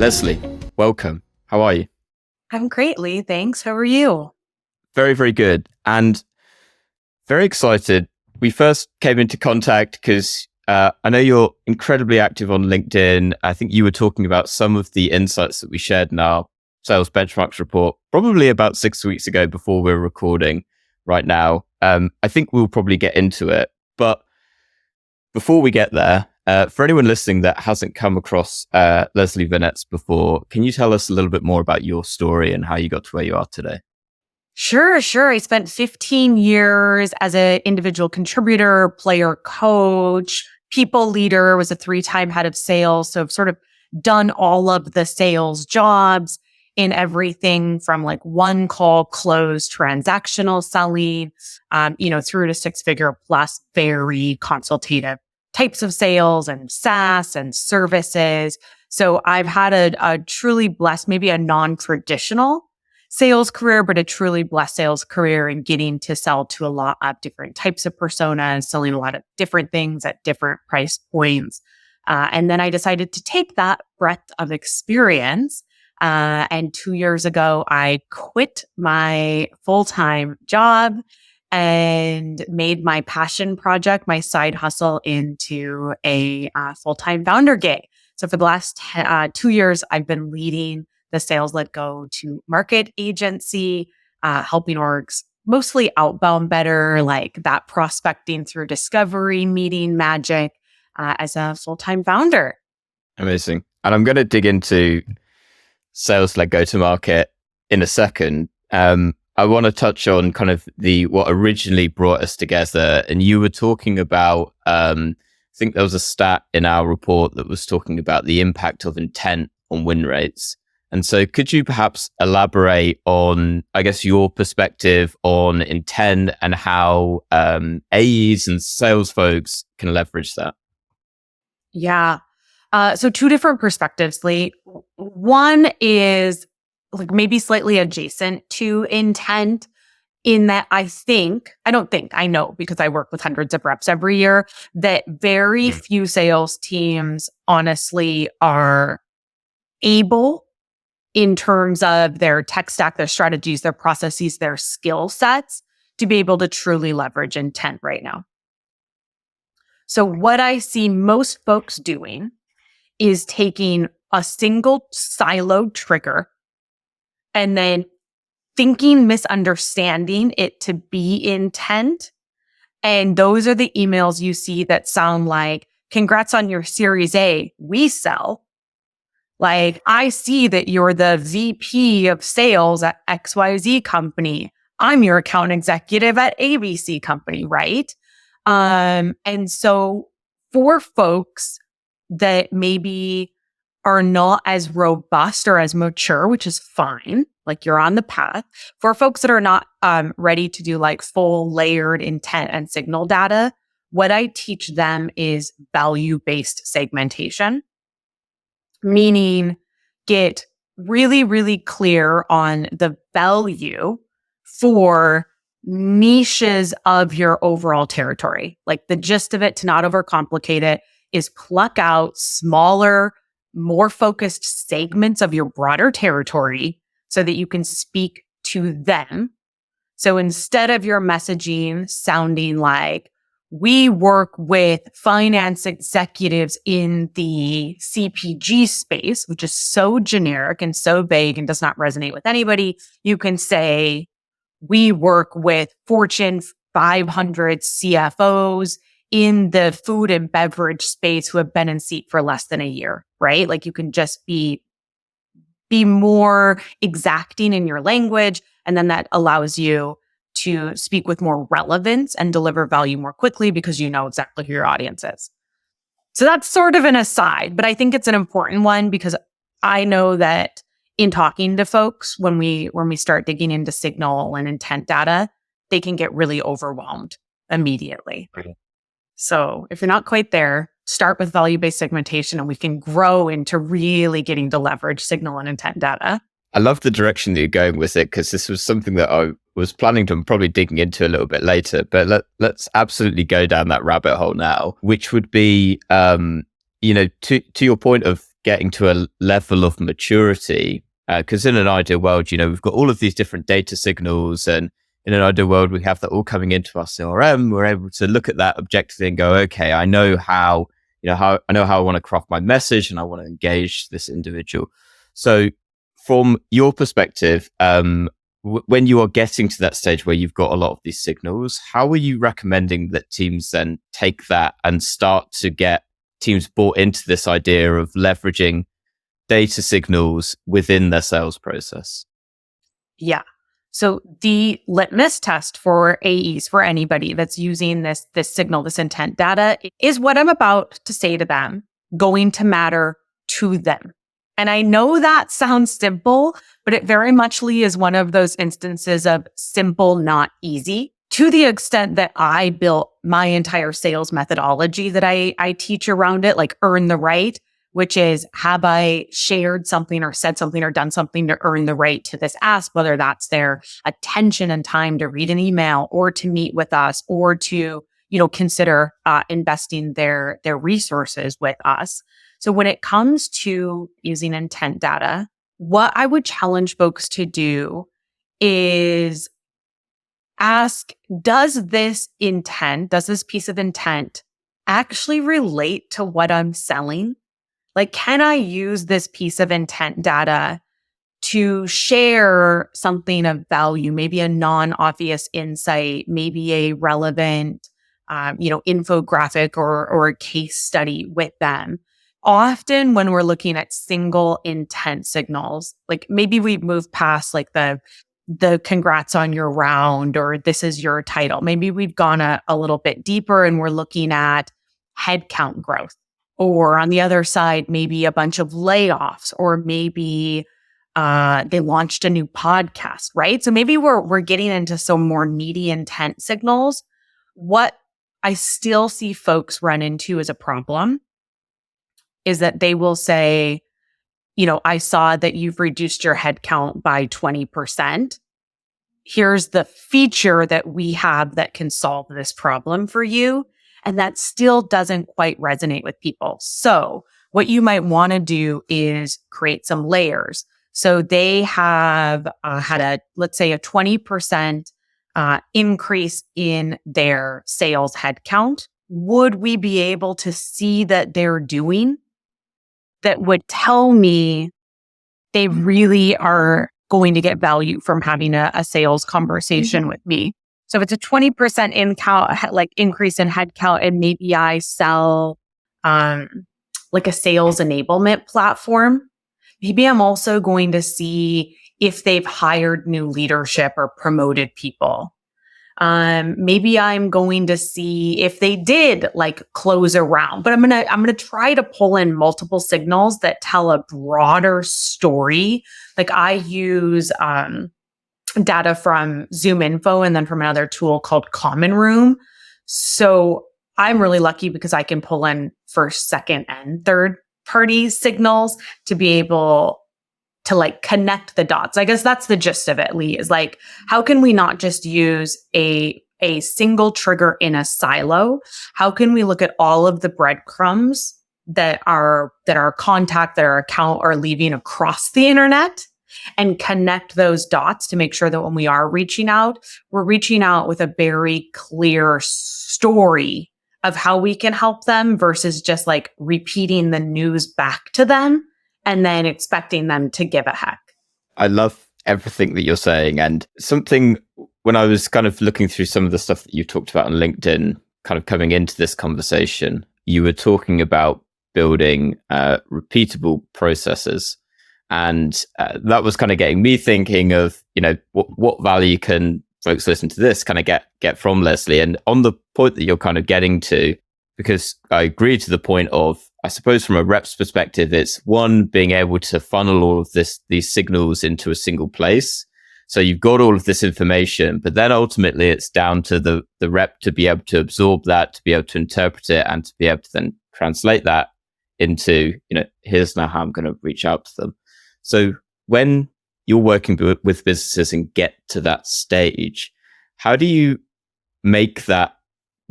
Leslie, welcome. How are you? I'm great, Lee. Thanks. How are you? Very, very good. And very excited. We first came into contact because I know you're incredibly active on LinkedIn. I think you were talking about some of the insights that we shared in our sales benchmarks report, probably about 6 weeks ago before we're recording right now. I think we'll probably get into it. But before we get there, for anyone listening that hasn't come across Leslie Venetz before, can you tell us a little bit more about your story and how you got to where you are today? Sure. I spent 15 years as an individual contributor, player coach, people leader, was a 3-time head of sales. So I've sort of done all of the sales jobs in everything from like one call close transactional selling, through to 6-figure plus very consultative types of sales and SaaS and services. So I've had a truly blessed, maybe a non-traditional sales career, but a truly blessed sales career in getting to sell to a lot of different types of personas, selling a lot of different things at different price points. And then I decided to take that breadth of experience. And 2 years ago, I quit my full-time job and made my passion project, my side hustle, into a full-time founder gig. So for the last 2 years, I've been leading the sales-led go-to-market agency, helping orgs mostly outbound better, like that prospecting through discovery, meeting magic, as a full-time founder. Amazing. And I'm going to dig into sales-led go-to-market in a second. I want to touch on kind of what originally brought us together. And you were talking about, I think there was a stat in our report that was talking about the impact of intent on win rates. And so could you perhaps elaborate on, I guess, your perspective on intent and how AEs and sales folks can leverage that? Yeah. So 2 different perspectives, Lee. One is like maybe slightly adjacent to intent in that I know because I work with hundreds of reps every year, that very few sales teams honestly are able, in terms of their tech stack, their strategies, their processes, their skill sets, to be able to truly leverage intent right now. So what I see most folks doing is taking a single siloed trigger and then misunderstanding it to be intent. And those are the emails you see that sound like, congrats on your Series A, we sell. Like, I see that you're the VP of sales at XYZ company. I'm your account executive at ABC company, right? And so for folks that maybe are not as robust or as mature, which is fine, like you're on the path. For folks that are not ready to do like full layered intent and signal data, what I teach them is value-based segmentation. Meaning get really, really clear on the value for niches of your overall territory. Like the gist of it, to not overcomplicate it, is pluck out smaller, more focused segments of your broader territory so that you can speak to them. So instead of your messaging sounding like, we work with finance executives in the CPG space, which is so generic and so vague and does not resonate with anybody, you can say, we work with Fortune 500 CFOs in the food and beverage space who have been in seat for less than a year, right? Like you can just be more exacting in your language. And then that allows you to speak with more relevance and deliver value more quickly because you know exactly who your audience is. So that's sort of an aside, but I think it's an important one because I know that in talking to folks, when we start digging into signal and intent data, they can get really overwhelmed immediately. Okay. So if you're not quite there, start with value-based segmentation and we can grow into really getting to leverage signal and intent data. I love the direction that you're going with it because this was something that I was planning to, probably digging into a little bit later, but let's absolutely go down that rabbit hole now, which would be, to your point of getting to a level of maturity? Because in an ideal world, we've got all of these different data signals, and in an ideal world, we have that all coming into our CRM. We're able to look at that objectively and go, okay, I know how I want to craft my message and I want to engage this individual. So from your perspective, when you are getting to that stage where you've got a lot of these signals, how are you recommending that teams then take that and start to get teams bought into this idea of leveraging data signals within their sales process? Yeah. So the litmus test for AEs, for anybody that's using this signal, this intent data, is what I'm about to say to them going to matter to them. And I know that sounds simple, but it very muchly is one of those instances of simple, not easy, to the extent that I built my entire sales methodology that I teach around it, like earn the right, which is, have I shared something or said something or done something to earn the right to this ask, whether that's their attention and time to read an email or to meet with us or to, consider investing their resources with us. So when it comes to using intent data, what I would challenge folks to do is ask, does this piece of intent actually relate to what I'm selling? Like, can I use this piece of intent data to share something of value, maybe a non-obvious insight, maybe a relevant, infographic or a case study with them? Often when we're looking at single intent signals, like maybe we've moved past like the congrats on your round or this is your title. Maybe we've gone a little bit deeper and we're looking at headcount growth. Or on the other side, maybe a bunch of layoffs, or maybe they launched a new podcast, right? So maybe we're getting into some more meaty intent signals. What I still see folks run into as a problem is that they will say, I saw that you've reduced your headcount by 20%. Here's the feature that we have that can solve this problem for you. And that still doesn't quite resonate with people. So what you might want to do is create some layers. So they have had let's say a 20% increase in their sales headcount. Would we be able to see that they're doing that would tell me they really are going to get value from having a sales conversation with me? So if it's a 20% increase in headcount, and maybe I sell like a sales enablement platform, maybe I'm also going to see if they've hired new leadership or promoted people. Maybe I'm going to see if they did like close a round, but I'm gonna try to pull in multiple signals that tell a broader story. Like I use data from ZoomInfo and then from another tool called Common Room. So I'm really lucky because I can pull in first, second, and third party signals to be able to like connect the dots. I guess that's the gist of it, Lee, is like, how can we not just use a single trigger in a silo? How can we look at all of the breadcrumbs that our contact, that our account are leaving across the internet and connect those dots to make sure that when we are reaching out, we're reaching out with a very clear story of how we can help them versus just like repeating the news back to them and then expecting them to give a heck. I love everything that you're saying. And something, when I was kind of looking through some of the stuff that you talked about on LinkedIn, kind of coming into this conversation, you were talking about building repeatable processes. And that was kind of getting me thinking of, what value can folks listen to this kind of get from Leslie? And on the point that you're kind of getting to, because I agree to the point of, I suppose from a rep's perspective, it's one, being able to funnel all of these signals into a single place. So you've got all of this information, but then ultimately it's down to the rep to be able to absorb that, to be able to interpret it, and to be able to then translate that into, here's now how I'm going to reach out to them. So when you're working with businesses and get to that stage, how do you make that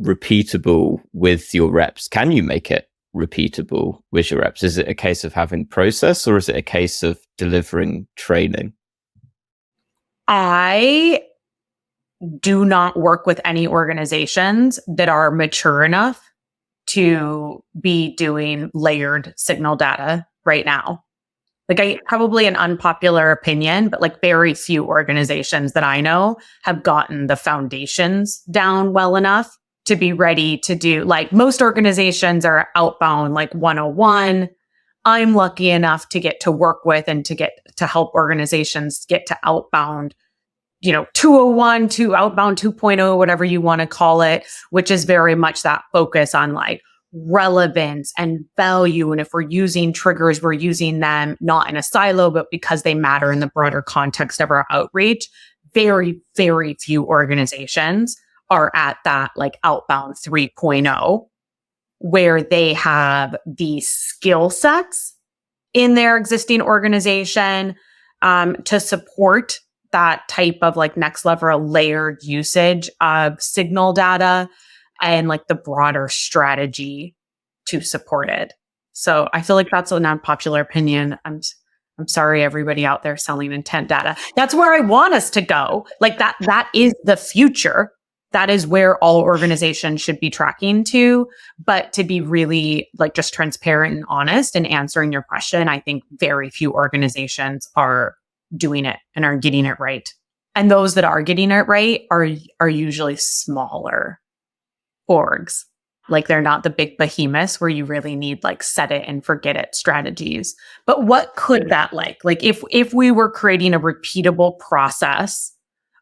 repeatable with your reps? Can you make it repeatable with your reps? Is it a case of having process, or is it a case of delivering training? I do not work with any organizations that are mature enough to be doing layered signal data right now. Like, probably an unpopular opinion, but like very few organizations that I know have gotten the foundations down well enough to be ready to do, like, most organizations are outbound like 101. I'm lucky enough to get to work with and to get to help organizations get to outbound, 201 to outbound 2.0, whatever you want to call it, which is very much that focus on like relevance and value. And if we're using triggers, we're using them not in a silo, but because they matter in the broader context of our outreach. Very, very few organizations are at that like outbound 3.0, where they have the skill sets in their existing organization to support that type of like next level layered usage of signal data and like the broader strategy to support it. So I feel like that's an unpopular opinion. I'm sorry, everybody out there selling intent data. That's where I want us to go. Like that is the future. That is where all organizations should be tracking to. But to be really like just transparent and honest and answering your question, I think very few organizations are doing it and are getting it right. And those that are getting it right are usually smaller orgs. Like, they're not the big behemoths where you really need like set it and forget it strategies. But what could that like if we were creating a repeatable process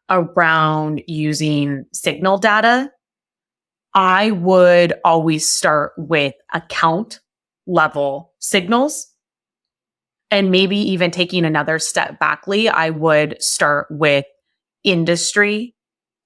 around using signal data, I would always start with account level signals. And maybe even taking another step backly, I would start with industry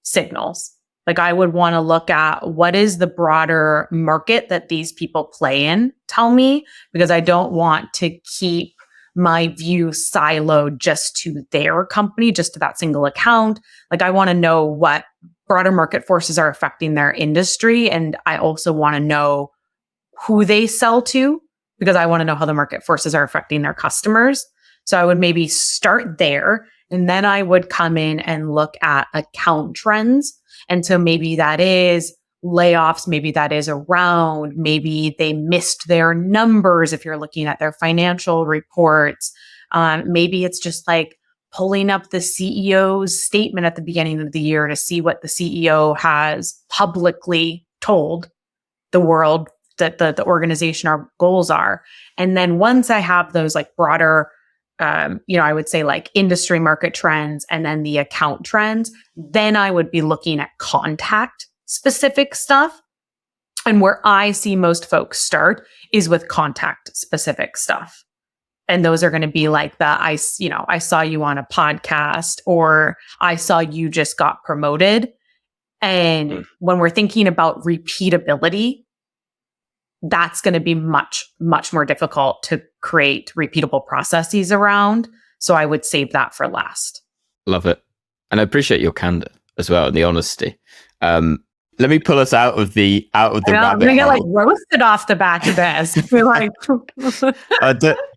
signals. Like, I would want to look at what is the broader market that these people play in, tell me, because I don't want to keep my view siloed just to their company, just to that single account. Like, I want to know what broader market forces are affecting their industry. And I also want to know who they sell to, because I want to know how the market forces are affecting their customers. So I would maybe start there, and then I would come in and look at account trends. And so maybe that is layoffs, maybe that is around, maybe they missed their numbers if you're looking at their financial reports. Maybe it's just like pulling up the CEO's statement at the beginning of the year to see what the CEO has publicly told the world that the organization, our goals are. And then once I have those like broader, I would say like industry market trends and then the account trends, then I would be looking at contact specific stuff. And where I see most folks start is with contact specific stuff. And those are going to be like I saw you on a podcast, or I saw you just got promoted. And when we're thinking about repeatability, that's going to be much, much more difficult to create repeatable processes around. So I would save that for last. Love it. And I appreciate your candor as well and the honesty. Let me pull us out of the rabbit hole. I'm going to get like roasted off the back of this. We're like,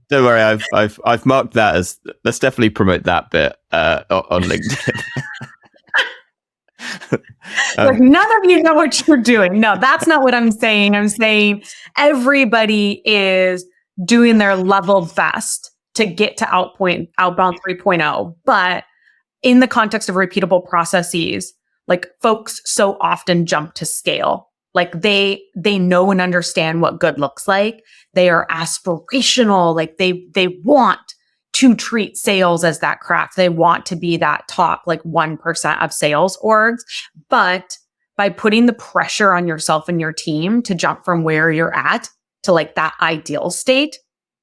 don't worry. I've marked that as, let's definitely promote that bit on LinkedIn. Like, none of you know what you're doing. No, that's not what I'm saying. I'm saying everybody is doing their level best to get to outbound 3.0. But in the context of repeatable processes, like, folks so often jump to scale. Like, they know and understand what good looks like. They are aspirational. Like, they want to treat sales as that craft. They want to be that top like 1% of sales orgs. But by putting the pressure on yourself and your team to jump from where you're at to like that ideal state,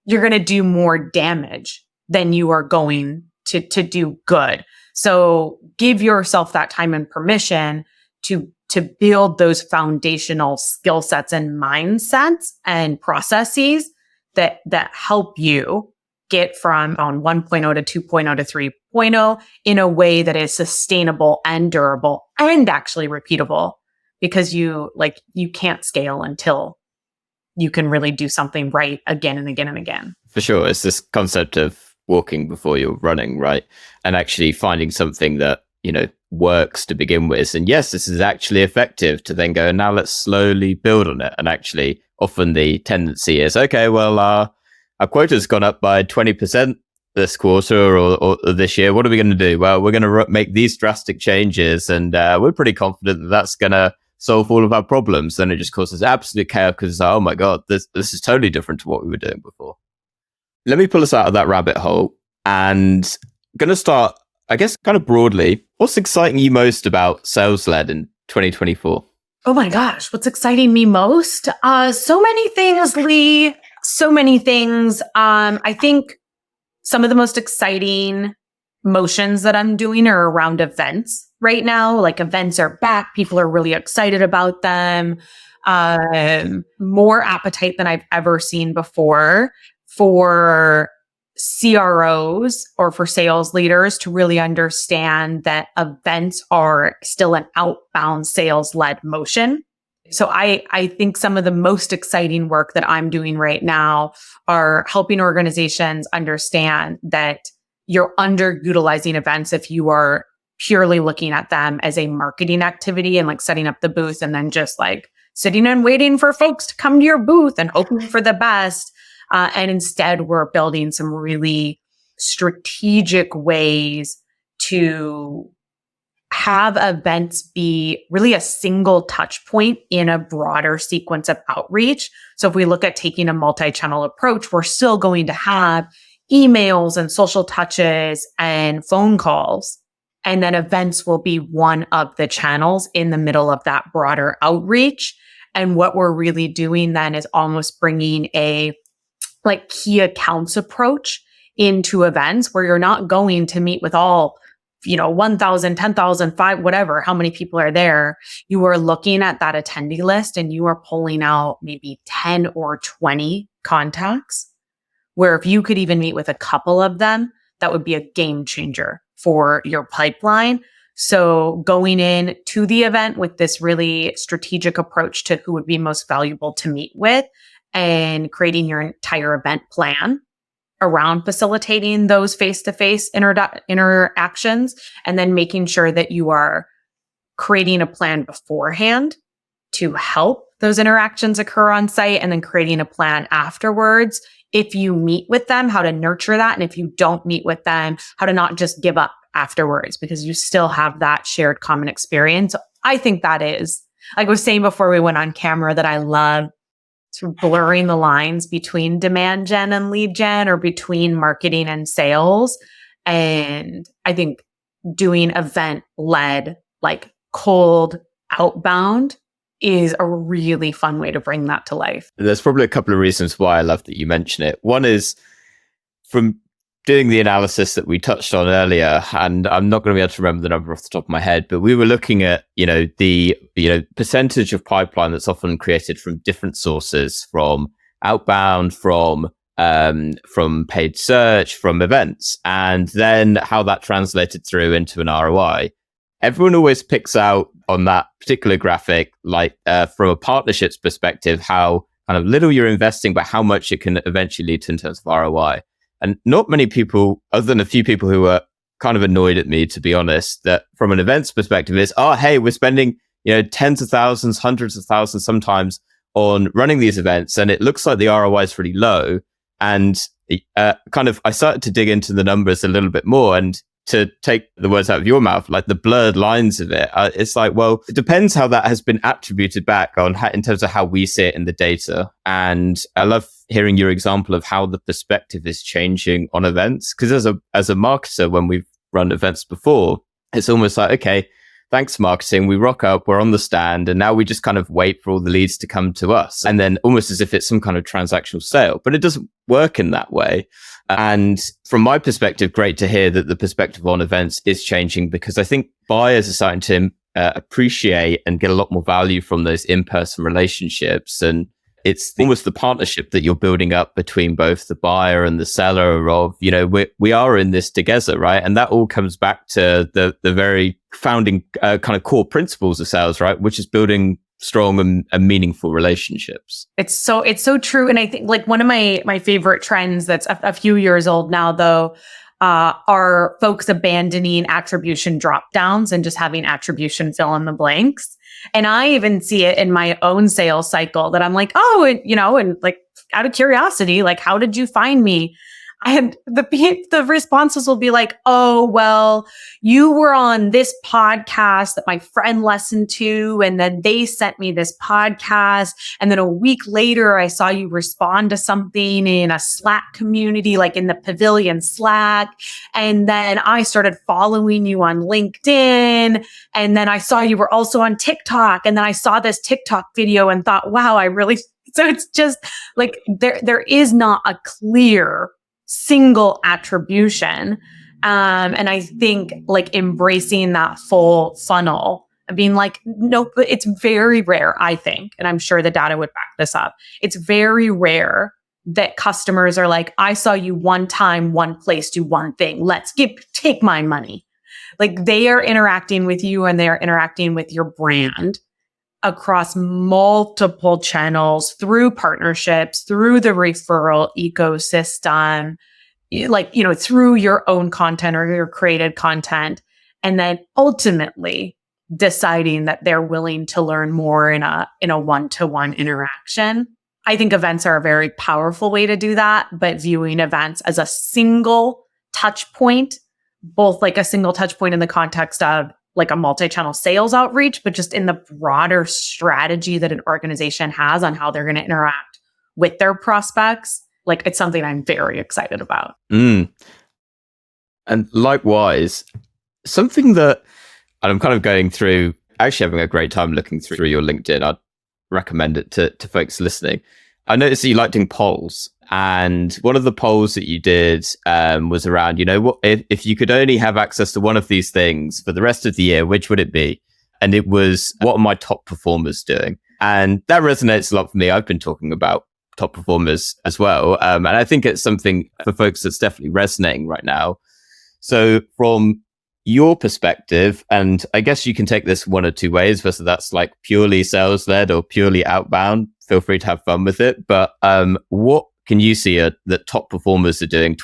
you're going to do more damage than you are going to do good. So give yourself that time and permission to build those foundational skill sets and mindsets and processes that help you get from on 1.0 to 2.0 to 3.0 in a way that is sustainable and durable and actually repeatable, because you can't scale until you can really do something right again and again and again. For sure. It's this concept of walking before you're running, right? And actually finding something that, works to begin with. And yes, this is actually effective, to then go, now let's slowly build on it. And actually, often the tendency is, okay, well, our quota's gone up by 20% this quarter or this year. What are we going to do? Well, we're going to make these drastic changes, and we're pretty confident that that's going to solve all of our problems. Then it just causes absolute chaos because, oh my God, this is totally different to what we were doing before. Let me pull us out of that rabbit hole, and I'm going to start, I guess, kind of broadly. What's exciting you most about sales-led in 2024? Oh my gosh, what's exciting me most? So many things, Lee. So many things. I think some of the most exciting motions that I'm doing are around events right now. Like, events are back. People are really excited about them. More appetite than I've ever seen before for CROs or for sales leaders to really understand that events are still an outbound sales-led motion. So I think some of the most exciting work that I'm doing right now are helping organizations understand that you're underutilizing events if you are purely looking at them as a marketing activity and like setting up the booth and then just like sitting and waiting for folks to come to your booth and hoping for the best. And instead, we're building some really strategic ways to have events be really a single touch point in a broader sequence of outreach. So if we look at taking a multi-channel approach, we're still going to have emails and social touches and phone calls. And then events will be one of the channels in the middle of that broader outreach. And what we're really doing then is almost bringing a like key accounts approach into events where you're not going to meet with all 1,000, 10,000, 5, whatever, how many people are there. You are looking at that attendee list and you are pulling out maybe 10 or 20 contacts, where if you could even meet with a couple of them, that would be a game changer for your pipeline. So going in to the event with this really strategic approach to who would be most valuable to meet with, and creating your entire event plan around facilitating those face-to-face interactions, and then making sure that you are creating a plan beforehand to help those interactions occur on site, and then creating a plan afterwards. If you meet with them, how to nurture that. And if you don't meet with them, how to not just give up afterwards because you still have that shared common experience. I think that is, like I was saying before we went on camera, that I love sort of blurring the lines between demand gen and lead gen, or between marketing and sales. And I think doing event led, like cold outbound, is a really fun way to bring that to life. There's probably a couple of reasons why I love that you mention it. One is from doing the analysis that we touched on earlier, and I'm not going to be able to remember the number off the top of my head, but we were looking at, the percentage of pipeline that's often created from different sources, from outbound, from paid search, from events, and then how that translated through into an ROI. Everyone always picks out on that particular graphic, like from a partnerships perspective, how kind of little you're investing, but how much it can eventually lead to in terms of ROI. And not many people, other than a few people who were kind of annoyed at me, to be honest, that from an events perspective is, oh, hey, we're spending, tens of thousands, hundreds of thousands sometimes on running these events, and it looks like the ROI is really low. And I started to dig into the numbers a little bit more, and to take the words out of your mouth, like the blurred lines of it, it's like, well, it depends how that has been attributed back on in terms of how we see it in the data. And I love hearing your example of how the perspective is changing on events. Because as a marketer, when we've run events before, it's almost like, okay, thanks marketing, we rock up, we're on the stand, and now we just kind of wait for all the leads to come to us. And then almost as if it's some kind of transactional sale, but it doesn't work in that way. And from my perspective, great to hear that the perspective on events is changing, because I think buyers are starting to appreciate and get a lot more value from those in-person relationships. And it's almost the partnership that you're building up between both the buyer and the seller of, we are in this together, right? And that all comes back to the very founding kind of core principles of sales, right? Which is building strong and meaningful relationships. It's so true. And I think like one of my favorite trends that's a few years old now, though, are folks abandoning attribution drop downs and just having attribution fill in the blanks. And I even see it in my own sales cycle that I'm like, oh, and like out of curiosity, like, how did you find me? And the responses will be like, oh, well, you were on this podcast that my friend listened to, and then they sent me this podcast. And then a week later, I saw you respond to something in a Slack community, like in the Pavilion Slack. And then I started following you on LinkedIn. And then I saw you were also on TikTok. And then I saw this TikTok video and thought, wow, so it's just like there is not a clear single attribution. And I think like embracing that full funnel and being like, no, but it's very rare, I think, and I'm sure the data would back this up. It's very rare that customers are like, I saw you one time, one place, do one thing. Take my money. Like they are interacting with you and they are interacting with your brand across multiple channels, through partnerships, through the referral ecosystem, through your own content or your created content, and then ultimately deciding that they're willing to learn more in a one-to-one interaction. I think events are a very powerful way to do that, but viewing events as a single touch point, both like a single touch point in the context of like a multi-channel sales outreach, but just in the broader strategy that an organization has on how they're going to interact with their prospects. Like it's something I'm very excited about. And likewise, something that I'm kind of going through, actually having a great time looking through your LinkedIn. I'd recommend it to folks listening. I noticed that you like doing polls. And one of the polls that you did was around, what if you could only have access to one of these things for the rest of the year, which would it be? And it was, what are my top performers doing? And that resonates a lot for me. I've been talking about top performers as well. And I think it's something for folks that's definitely resonating right now. So from your perspective, and I guess you can take this one or two ways, whether that's like purely sales led or purely outbound, feel free to have fun with it. But what can you see that top performers are doing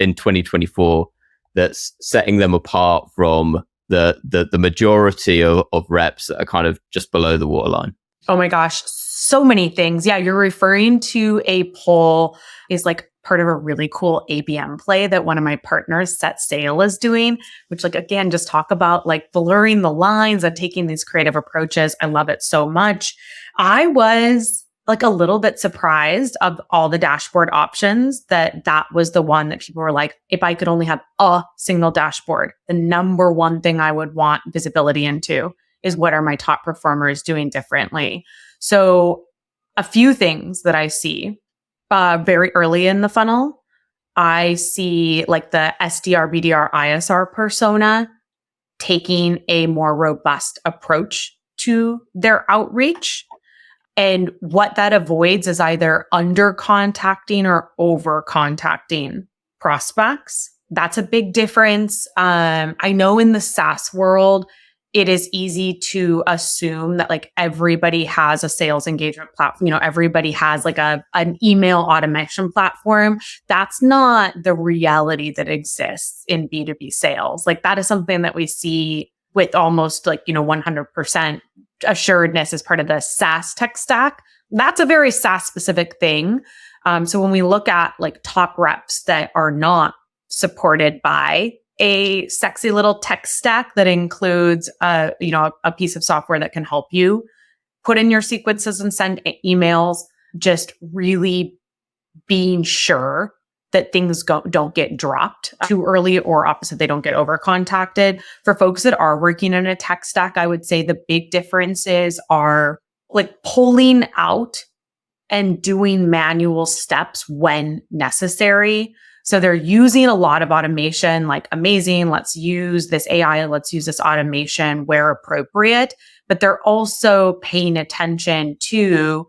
in 2024 that's setting them apart from the majority of reps that are kind of just below the waterline? Oh my gosh, so many things. Yeah, you're referring to a poll is like part of a really cool ABM play that one of my partners, SetSail, is doing, which like, again, just talk about like blurring the lines and taking these creative approaches. I love it so much. I was like a little bit surprised of all the dashboard options that was the one that people were like, if I could only have a single dashboard, the number one thing I would want visibility into is what are my top performers doing differently. So a few things that I see very early in the funnel, I see like the SDR, BDR, ISR persona taking a more robust approach to their outreach. And what that avoids is either under contacting or over contacting prospects. That's a big difference. I know in the SaaS world, it is easy to assume that like everybody has a sales engagement platform. Everybody has like an email automation platform. That's not the reality that exists in B2B sales. Like that is something that we see with almost like, 100% assuredness as part of the SaaS tech stack. That's a very SaaS specific thing. So when we look at like top reps that are not supported by a sexy little tech stack that includes, a piece of software that can help you put in your sequences and send emails, just really being sure that things don't get dropped too early, or opposite, they don't get over contacted. For folks that are working in a tech stack, I would say the big differences are like pulling out and doing manual steps when necessary. So they're using a lot of automation, like amazing, let's use this AI, let's use this automation where appropriate, but they're also paying attention to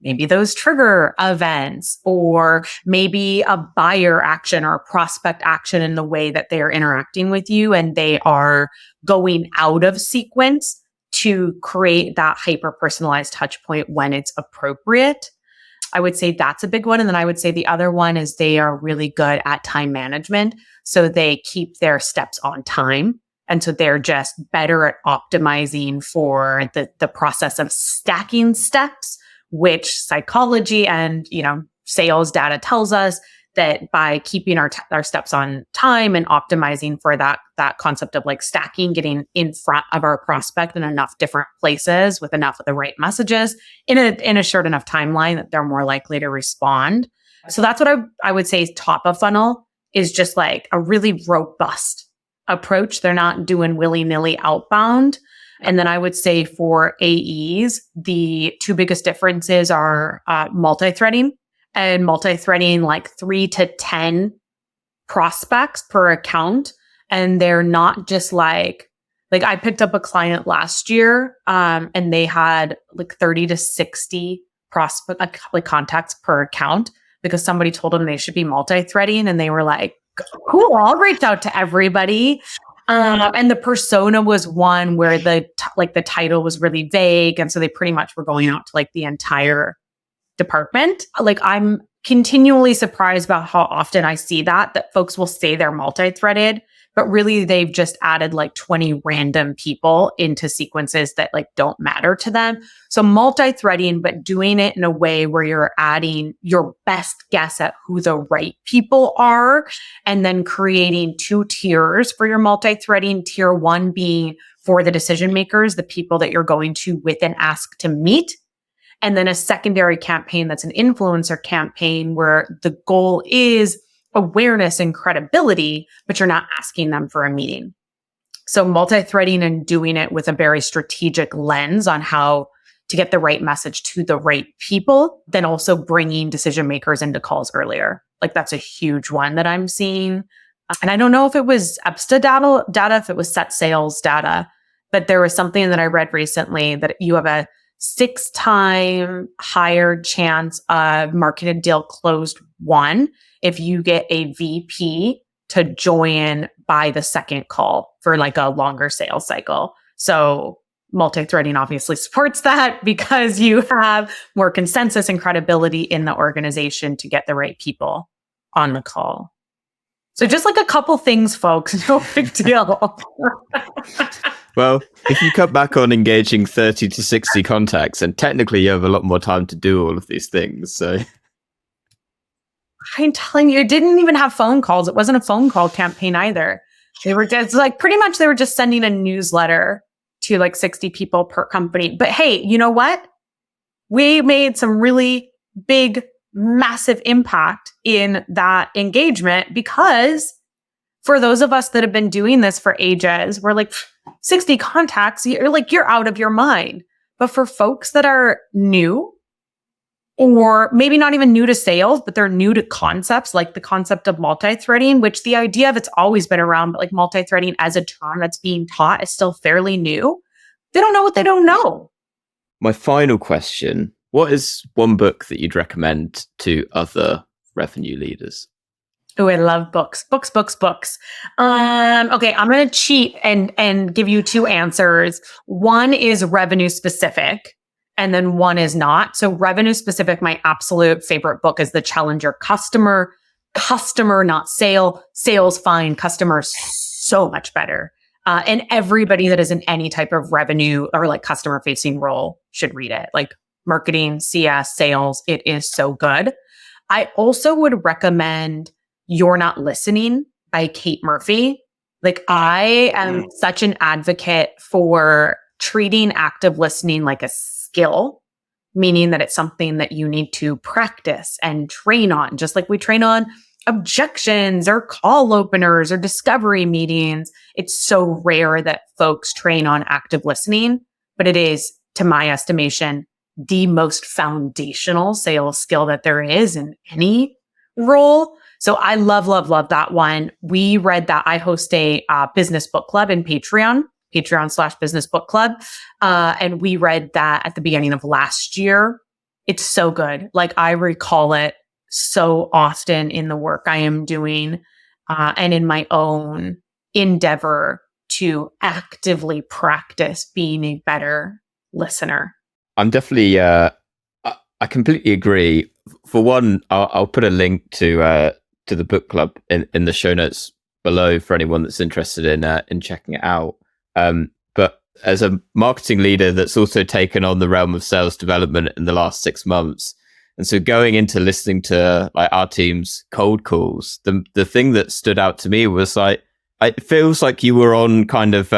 maybe those trigger events, or maybe a buyer action or a prospect action in the way that they are interacting with you, and they are going out of sequence to create that hyper-personalized touch point when it's appropriate. I would say that's a big one. And then I would say the other one is they are really good at time management. So they keep their steps on time. And so they're just better at optimizing for the process of stacking steps, which psychology and, sales data tells us that by keeping our steps on time and optimizing for that concept of like stacking, getting in front of our prospect in enough different places with enough of the right messages in a short enough timeline that they're more likely to respond. So that's what I would say is top of funnel is just like a really robust approach. They're not doing willy-nilly outbound. And then I would say for AEs, the two biggest differences are multi-threading and multi-threading like 3 to 10 prospects per account. And they're not just like I picked up a client last year and they had like 30 to 60 contacts per account because somebody told them they should be multi-threading. And they were like, cool, I'll reach out to everybody. And the persona was one where the title was really vague. And so they pretty much were going out to like the entire department. Like I'm continually surprised about how often I see that folks will say they're multi-threaded, but really they've just added like 20 random people into sequences that like don't matter to them. So multi-threading, but doing it in a way where you're adding your best guess at who the right people are, and then creating 2 tiers for your multi-threading. Tier 1 being for the decision makers, the people that you're going to with an ask to meet. And then a secondary campaign that's an influencer campaign where the goal is awareness and credibility, but you're not asking them for a meeting. So multi-threading and doing it with a very strategic lens on how to get the right message to the right people, then also bringing decision makers into calls earlier. Like that's a huge one that I'm seeing. And I don't know if it was Ebsta data, if it was SetSail's data, but there was something that I read recently that you have a 6-time higher chance of marketed deal closed won if you get a VP to join by the second call for like a longer sales cycle. So multi-threading obviously supports that because you have more consensus and credibility in the organization to get the right people on the call. So just like a couple things, folks, no big deal. Well, if you cut back on engaging 30 to 60 contacts, and technically you have a lot more time to do all of these things. So I'm telling you, it didn't even have phone calls. It wasn't a phone call campaign either. They were just like pretty much they were just sending a newsletter to like 60 people per company. But hey, you know what? We made some really big, massive impact in that engagement because for those of us that have been doing this for ages, we're like 60 contacts, you're out of your mind. But for folks that are new, or maybe not even new to sales, but they're new to concepts like the concept of multi-threading, which the idea of it's always been around, but like multi-threading as a term that's being taught is still fairly new. They don't know what they don't know. My final question, what is one book that you'd recommend to other revenue leaders? Oh, I love books. Books. Okay, I'm going to cheat and give you 2 answers. One is revenue specific, and then one is not. So revenue specific, my absolute favorite book is The Challenger Customer. Customer, not sale. Sales fine. Customer so much better. And everybody that is in any type of revenue or like customer facing role should read it. Like marketing, CS, sales. It is so good. I also would recommend You're Not Listening by Kate Murphy. Like I am such an advocate for treating active listening like a skill, meaning that it's something that you need to practice and train on, just like we train on objections or call openers or discovery meetings. It's so rare that folks train on active listening, but it is, to my estimation, the most foundational sales skill that there is in any role. So I love that one. We read that. I host a business book club in Patreon.com/business book club. And we read that at the beginning of last year. It's so good. Like I recall it so often in the work I am doing and in my own endeavor to actively practice being a better listener? I'm definitely, I completely agree. For one, I'll put a link to the book club in the show notes below for anyone that's interested in checking it out. But as a marketing leader that's also taken on the realm of sales development in the last 6 months, and so going into listening to like our team's cold calls, the thing that stood out to me was like, it feels like you were on kind of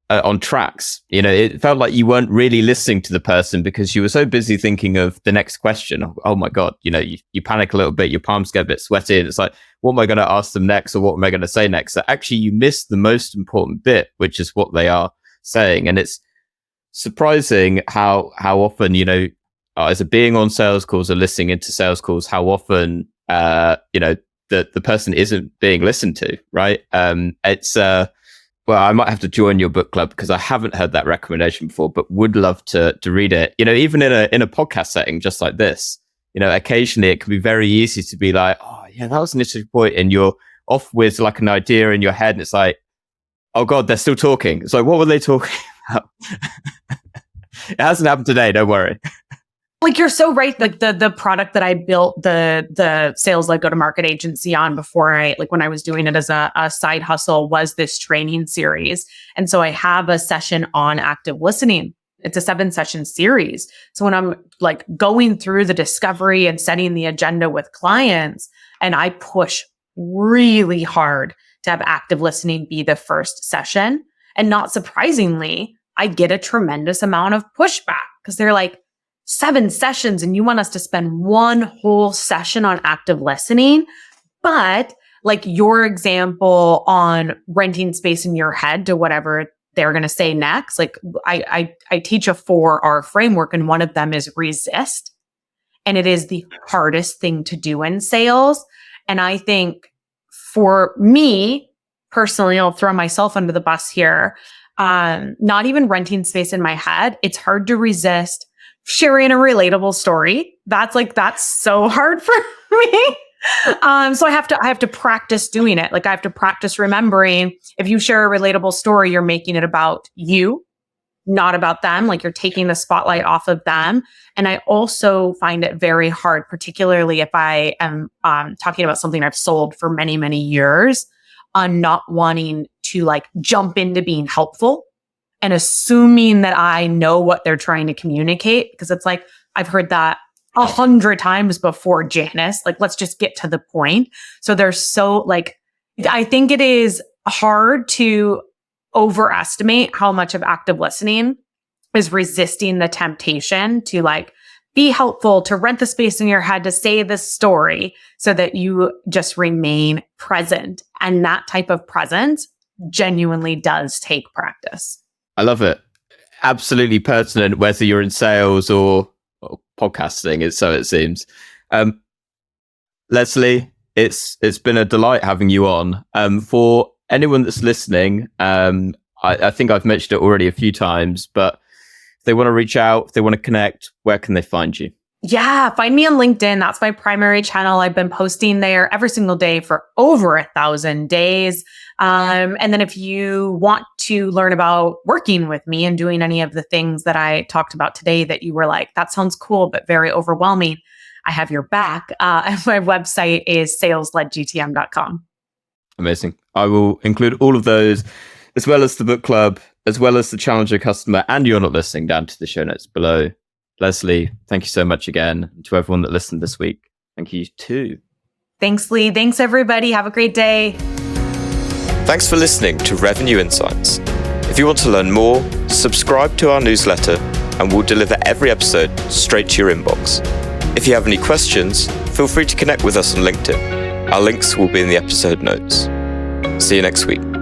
on tracks. You know, it felt like you weren't really listening to the person because you were so busy thinking of the next question. Oh my God, you know, you panic a little bit, your palms get a bit sweaty. And it's like, what am I going to ask them next? Or what am I going to say next? So actually you missed the most important bit, which is what they are saying. And it's surprising how often, you know, as a being on sales calls or listening into sales calls, how often, you know, the person isn't being listened to, right? It's, well, I might have to join your book club because I haven't heard that recommendation before, but would love to read it. You know, even in a podcast setting, just like this, you know, occasionally it can be very easy to be like, oh yeah, that was an interesting point. And you're off with like an idea in your head and it's like, oh God, they're still talking. It's like, what were they talking about? It hasn't happened today. Don't worry. Like, you're so right. Like the product that I built the sales-led go-to-market agency on before when I was doing it as a side hustle was this training series. And so I have a session on active listening. It's a 7-session series. So when I'm like going through the discovery and setting the agenda with clients, and I push really hard to have active listening be the first session. And not surprisingly, I get a tremendous amount of pushback because they're like, 7 sessions and you want us to spend one whole session on active listening. But like your example on renting space in your head to whatever they're going to say next, like I teach a 4R framework and one of them is resist. And it is the hardest thing to do in sales. And I think for me personally, I'll throw myself under the bus here. Not even renting space in my head. It's hard to resist sharing a relatable story. That's so hard for me. So I have to practice doing it. Like I have to practice remembering if you share a relatable story, you're making it about you, not about them. Like you're taking the spotlight off of them. And I also find it very hard, particularly if I am talking about something I've sold for many, many years, on not wanting to like jump into being helpful and assuming that I know what they're trying to communicate, because it's like, I've heard that 100 times before, Janice, like, let's just get to the point. So there's so like, I think it is hard to overestimate how much of active listening is resisting the temptation to like be helpful, to rent the space in your head, to say the story so that you just remain present. And that type of presence genuinely does take practice. I love it. Absolutely pertinent, whether you're in sales or podcasting, so it seems. Leslie, it's been a delight having you on. For anyone that's listening, I think I've mentioned it already a few times, but if they want to reach out, if they want to connect, where can they find you? Yeah, find me on LinkedIn. That's my primary channel. I've been posting there every single day for over 1,000 days. And then if you want to learn about working with me and doing any of the things that I talked about today that you were like, that sounds cool, but very overwhelming, I have your back. And my website is salesledgtm.com. Amazing. I will include all of those, as well as the book club, as well as the Challenger Customer, and You're Not Listening, down to the show notes below. Leslie, thank you so much again. To everyone that listened this week, thank you too. Thanks, Lee. Thanks, everybody. Have a great day. Thanks for listening to Revenue Insights. If you want to learn more, subscribe to our newsletter and we'll deliver every episode straight to your inbox. If you have any questions, feel free to connect with us on LinkedIn. Our links will be in the episode notes. See you next week.